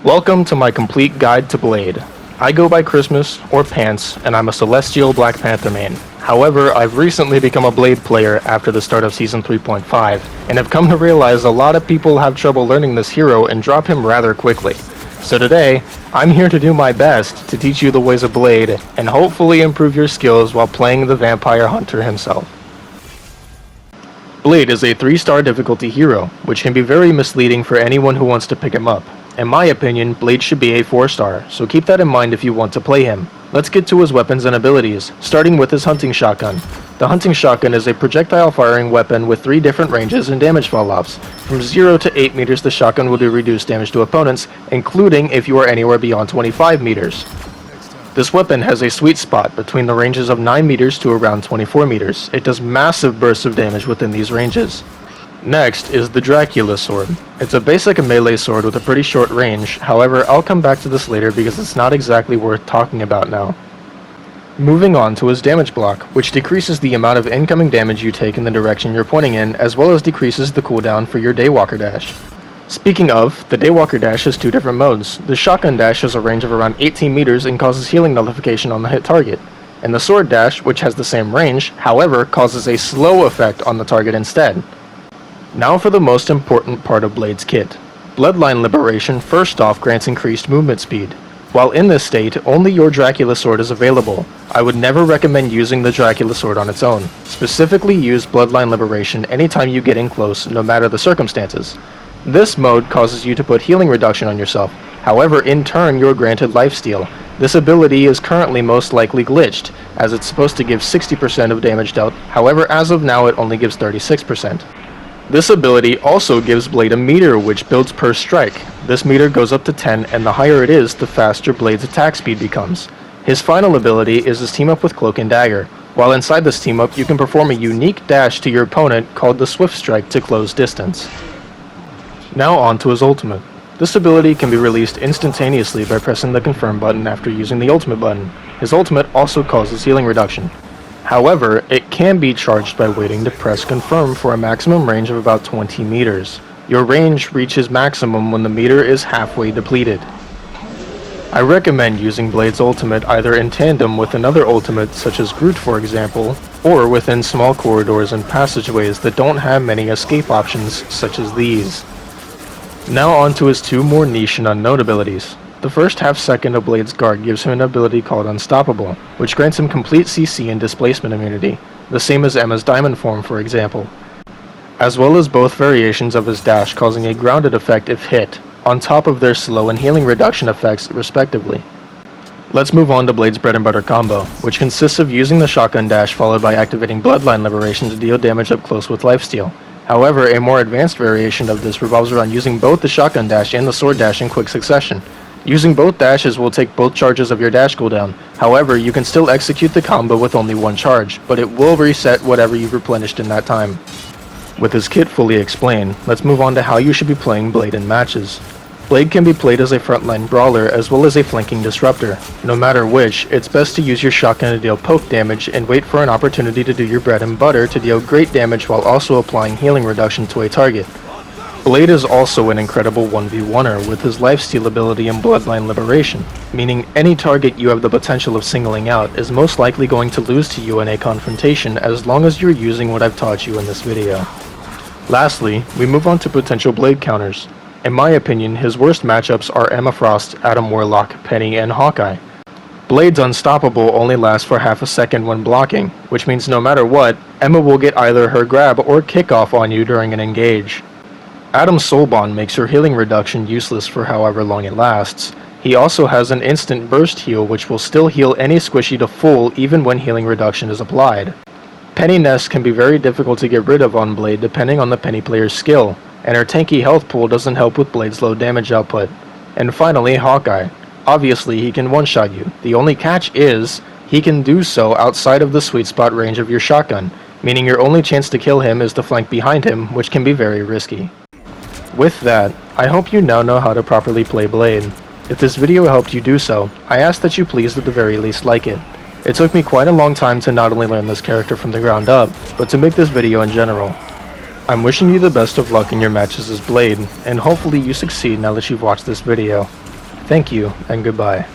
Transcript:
Welcome to my complete guide to Blade. I go by Christmas, or Pants, and I'm a Celestial Black Panther main. However, I've recently become a Blade player after the start of Season 3.5, and have come to realize a lot of people have trouble learning this hero and drop him rather quickly. So today, I'm here to do my best to teach you the ways of Blade, and hopefully improve your skills while playing the Vampire Hunter himself. Blade is a 3-star difficulty hero, which can be very misleading for anyone who wants to pick him up. In my opinion, Blade should be a 4-star, so keep that in mind if you want to play him. Let's get to his weapons and abilities, starting with his hunting shotgun. The hunting shotgun is a projectile firing weapon with 3 different ranges and damage fall-offs. From 0 to 8 meters, the shotgun will do reduced damage to opponents, including if you are anywhere beyond 25 meters. This weapon has a sweet spot between the ranges of 9 meters to around 24 meters. It does massive bursts of damage within these ranges. Next is the Dracula sword. It's a basic melee sword with a pretty short range, however I'll come back to this later because it's not exactly worth talking about now. Moving on to his damage block, which decreases the amount of incoming damage you take in the direction you're pointing in, as well as decreases the cooldown for your Daywalker dash. Speaking of, the Daywalker dash has 2 different modes. The shotgun dash has a range of around 18 meters and causes healing nullification on the hit target. And the sword dash, which has the same range, however causes a slow effect on the target instead. Now for the most important part of Blade's kit. Bloodline Liberation first off grants increased movement speed. While in this state, only your Dracula sword is available. I would never recommend using the Dracula sword on its own. Specifically use Bloodline Liberation anytime you get in close, no matter the circumstances. This mode causes you to put healing reduction on yourself. However, in turn you're granted lifesteal. This ability is currently most likely glitched, as it's supposed to give 60% of damage dealt, however as of now it only gives 36%. This ability also gives Blade a meter which builds per strike. This meter goes up to 10, and the higher it is, the faster Blade's attack speed becomes. His final ability is his team up with Cloak and Dagger. While inside this team up, you can perform a unique dash to your opponent called the Swift Strike to close distance. Now on to his ultimate. This ability can be released instantaneously by pressing the confirm button after using the ultimate button. His ultimate also causes healing reduction. However, it can be charged by waiting to press confirm for a maximum range of about 20 meters. Your range reaches maximum when the meter is halfway depleted. I recommend using Blade's ultimate either in tandem with another ultimate such as Groot for example, or within small corridors and passageways that don't have many escape options such as these. Now on to his 2 more niche and unknown abilities. The first half second of Blade's guard gives him an ability called Unstoppable, which grants him complete CC and displacement immunity, the same as Emma's diamond form for example, as well as both variations of his dash causing a grounded effect if hit, on top of their slow and healing reduction effects respectively. Let's move on to Blade's bread and butter combo, which consists of using the shotgun dash followed by activating Bloodline Liberation to deal damage up close with lifesteal. However, a more advanced variation of this revolves around using both the shotgun dash and the sword dash in quick succession. Using both dashes will take both charges of your dash cooldown. However, you can still execute the combo with only 1 charge, but it will reset whatever you've replenished in that time. With his kit fully explained, let's move on to how you should be playing Blade in matches. Blade can be played as a frontline brawler as well as a flanking disruptor. No matter which, it's best to use your shotgun to deal poke damage and wait for an opportunity to do your bread and butter to deal great damage while also applying healing reduction to a target. Blade is also an incredible 1v1er with his lifesteal ability and Bloodline Liberation, meaning any target you have the potential of singling out is most likely going to lose to you in a confrontation as long as you're using what I've taught you in this video. Lastly, we move on to potential Blade counters. In my opinion, his worst matchups are Emma Frost, Adam Warlock, Penny, and Hawkeye. Blade's Unstoppable only lasts for half a second when blocking, which means no matter what, Emma will get either her grab or kickoff on you during an engage. Adam's Soulbond makes her healing reduction useless for however long it lasts. He also has an instant burst heal which will still heal any squishy to full even when healing reduction is applied. Penny Nest can be very difficult to get rid of on Blade depending on the Penny player's skill, and her tanky health pool doesn't help with Blade's low damage output. And finally, Hawkeye. Obviously he can one-shot you. The only catch is, he can do so outside of the sweet spot range of your shotgun, meaning your only chance to kill him is to flank behind him, which can be very risky. With that, I hope you now know how to properly play Blade. If this video helped you do so, I ask that you please at the very least like it. It took me quite a long time to not only learn this character from the ground up, but to make this video in general. I'm wishing you the best of luck in your matches as Blade, and hopefully you succeed now that you've watched this video. Thank you, and goodbye.